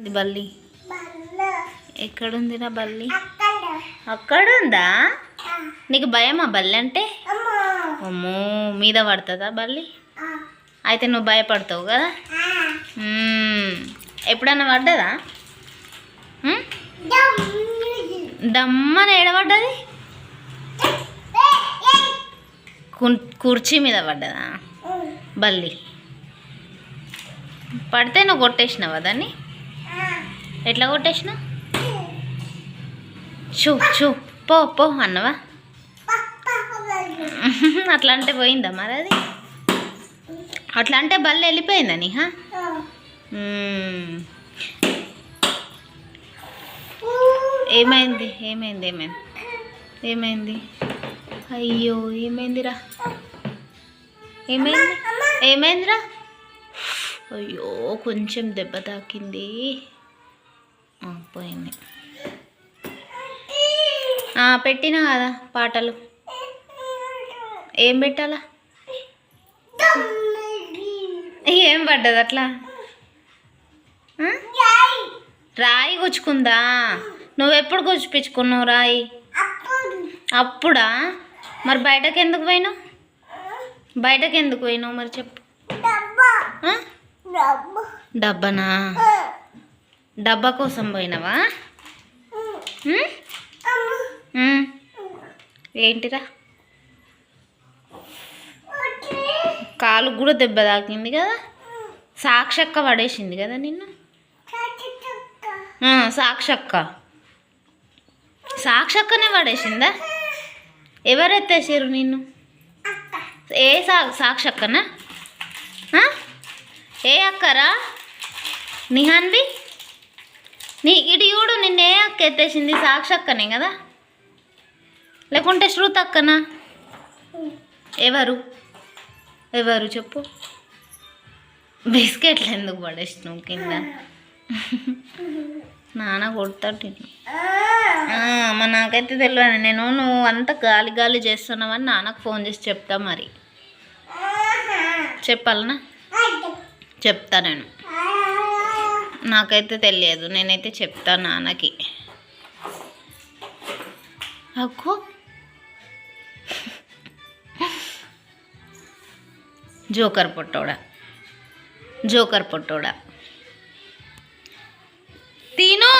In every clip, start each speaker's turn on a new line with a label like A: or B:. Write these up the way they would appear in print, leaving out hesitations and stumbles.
A: ఇది బల్లి ఎక్కడుందిరా బల్లి? అక్కడ ఉందా? నీకు భయమా బల్లి అంటే? అమ్మో, మీద పడుతుందా బల్లి? అయితే నువ్వు భయపడతావు కదా. ఎప్పుడన్నా పడ్డదా? దమ్మని ఏడబడ్డది? కుర్చీ మీద పడ్డదా బల్లి? పడితే నువ్వు కొట్టేసినావా దాన్ని? ఎట్లా కొట్టేసినావు? చూ చూ పో పో అన్నవా? అట్లా అంటే పోయిందా మరి అది? అట్లా అంటే బల్లి వెళ్ళిపోయిందా నీహా? ఏమైంది ఏమైంది ఏమైంది ఏమైంది? అయ్యో ఏమైందిరా? ఏమైంది ఏమైందిరా? అయ్యో కొంచెం దెబ్బ తాకింది, పోయింది. పెట్టినా కదా పాటలు, ఏం పెట్టాలా? ఏం పడ్డది అట్లా? రాయి గుచ్చుకుందా? నువ్వెప్పుడు గుచ్చిపించుకున్నావు రాయి? అప్పుడా? మరి బయటకు ఎందుకు పోయినావు? బయటకు ఎందుకు పోయినావు మరి చెప్పు. డబ్బానా? డబ్బా కోసం పోయినావా? ఏంటిరా? కాలు కూడా దెబ్బ తాకింది కదా, సాక్షక్క పడేసింది కదా నిన్ను. సాక్షక్కనే పడేసిందా? ఎవరెత్తేసారు నిన్ను? ఏ సాక్షక్కనా? ఏ అక్కరా? నిహాన్వి ఇటు చూడు, నిన్న ఏ అక్క ఎత్తేసింది? సాక్షక్కనే కదా, లేకుంటే శృతి అక్కనా? ఎవరు ఎవరు చెప్పు. బిస్కెట్లు ఎందుకు పడేసినావు కింద? నాన్న కొడతాడు. మా నాకైతే తెలియదు. నువ్వు అంత గాలి గాలి చేస్తున్నావని నాన్నకు ఫోన్ చేసి చెప్తా. మరి చెప్పాలనా? చెప్తా నేను. నాకైతే తెలియదు, నేనైతే చెప్తా నాన్నకి. అక్కో జోకర్ పొట్టోడా తిను.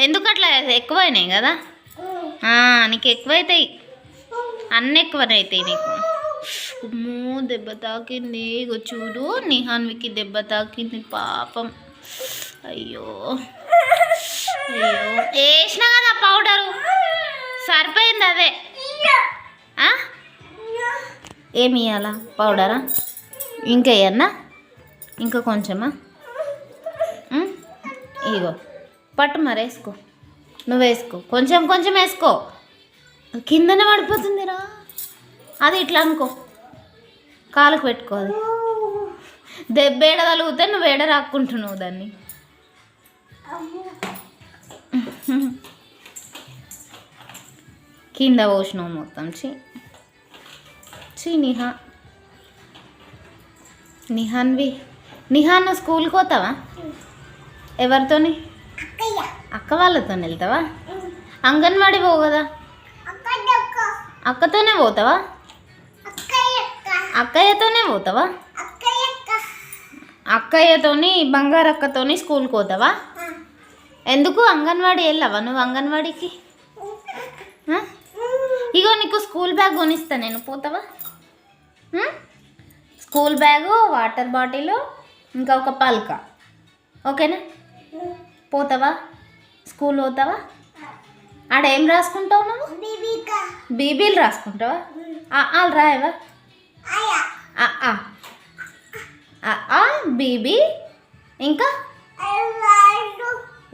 A: ఎందుకు అట్లా? ఎక్కువైనాయి కదా నీకు, ఎక్కువైతాయి, అన్నీ ఎక్కువనే అవుతాయి నీకు. అమ్మో దెబ్బ తాకింది. ఇగో చూడు, నిహాన్వికి దెబ్బ తాకింది పాపం. అయ్యో అయ్యో, వేసినా కదా పౌడరు, సరిపోయింది అదే. ఏమి ఇవ్వాలా? పౌడరా? ఇంకా వేయన్నా? ఇంకా కొంచెమా? ఇగో పట్టు మరి, వేసుకో. నువ్వు వేసుకో, కొంచెం కొంచెం వేసుకో. కిందనే పడిపోతుందిరా అది. ఇట్లా అనుకో, కాలుకు పెట్టుకో. అది దెబ్బ ఏడ తలుగుతే నువ్వు ఏడ రాక్కుంటున్నావు దాన్ని. కింద పోసినావు మొత్తం. నిహాన్వి నిహాన్ స్కూల్కి పోతావా? ఎవరితోని? అక్క వాళ్ళతో వెళ్తావా? అంగన్వాడీ పోవు కదా? అక్కతోనే పోతావా? అక్కయ్యతోనే పోతావా? అక్కయ్యతోని, బంగారు అక్కతోని స్కూల్కి పోతావా? ఎందుకు అంగన్వాడీ వెళ్ళావా నువ్వు? అంగన్వాడీకి ఇగో నీకు స్కూల్ బ్యాగ్ కొనిస్తా నేను, పోతావా? స్కూల్ బ్యాగు, వాటర్ బాటిల్, ఇంకా ఒక పల్క, ఓకేనా? పోతావా? స్కూల్ పోతావా? ఆడ ఏం రాసుకుంటావు నువ్వు? బీబీలు రాసుకుంటావా? వాళ్ళు రాయవా? బీబీ, ఇంకా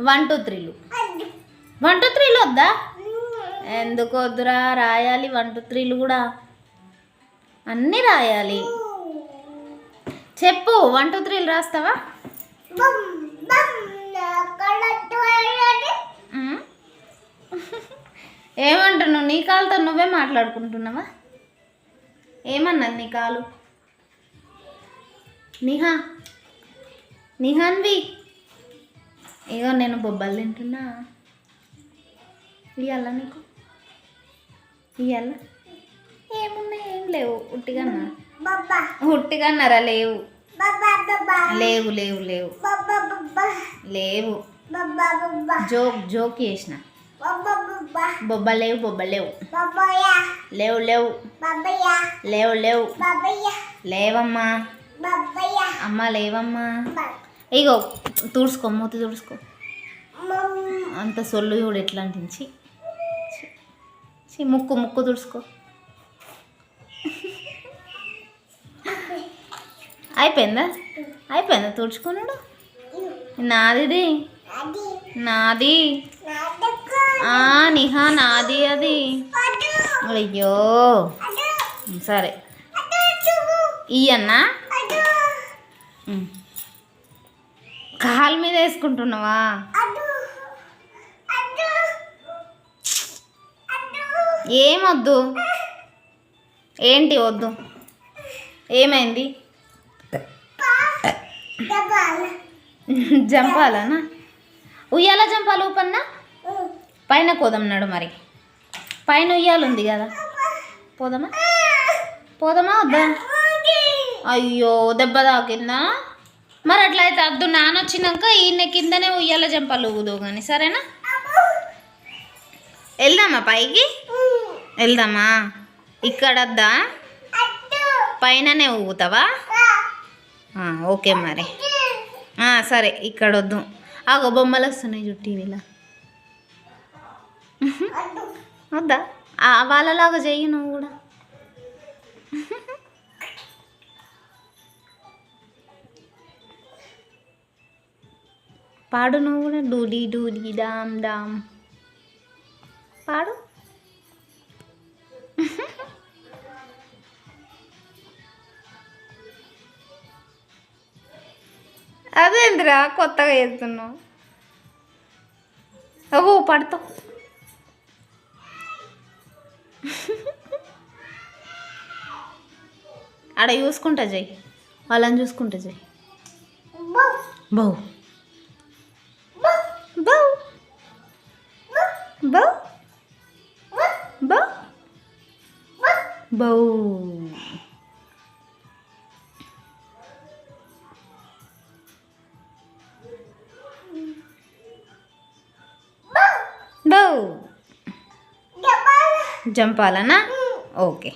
A: 1 2 3లు. 1 2 3లు వద్దా? ఎందుకు వద్దురా? రాయాలి 1 2 3లు కూడా, అన్నీ రాయాలి. చెప్పు, 1 2 3లు రాస్తావా? ఏమంటున్నావు? నీ కాలుతో నువ్వే మాట్లాడుకుంటున్నావా? ఏమన్నది నీ కాలు? నిహాన్వి ఇగో నేను బొబ్బలు తింటున్నా. ఇవ్వాల నీకు ఇవ్వాల ఏమున్నాయి? ఏం లేవు. ఉట్టిగా అన్నారా? లేవు లేవు లేవు లేవు లేవు. జోక్ చేసిన. బొబ్బలేవు లేవు లేవు లేవు లేవు లేవమ్మా. అమ్మ లేవమ్మా. ఇగో తుడుచుకో, మూతి తుడుచుకో. అంత సొల్లు చూడు ఎట్లా అంటించి. ముక్కు తుడుచుకో. అయిపోయిందా తుడుచుకున్నాడు? నాది నిహా నాది అది. అయ్యో సరే ఇయ్యన్నా. కాలు మీద వేసుకుంటున్నావా? ఏమొద్దు. ఏంటి వద్దు? ఏమైంది? జంపాలనా? ఉయ్యాల జంపాలి. ఊపన్నా పైన కోదన్నాడు. మరి పైన ఉయ్యాలుంది కదా, పోదామా వద్దా? అయ్యో దెబ్బ తాకిందా? మరి అట్లయితే అద్దు. నానొచ్చినాక ఈయన కిందనే ఉయ్యాల జంపాలు ఊగుదు కానీ, సరేనా? వెళ్దామా పైకి? వెళ్దామా? ఇక్కడ వద్దా? పైననే ఊగుతావా? ఓకే మరి. సరే ఇక్కడ వద్దు. ఆగో బొమ్మలు వస్తున్నాయి చూడు టీవీలో. వద్దా? వాళ్ళలాగా చెయ్యి నువ్వు కూడా. పాడు నువ్వు కూడా. డూడీ డూడీ డామ్ డామ్ పాడు. అదేంద్రా కొత్తగా చేస్తున్నావు? ఓ పడతావు. ఆడ చూసుకుంటా చెయ్యి, వాళ్ళని చూసుకుంటా చెయ్యి. బౌ బౌ బౌ బౌ బౌ. బౌ జంపాలనా? ఓకే.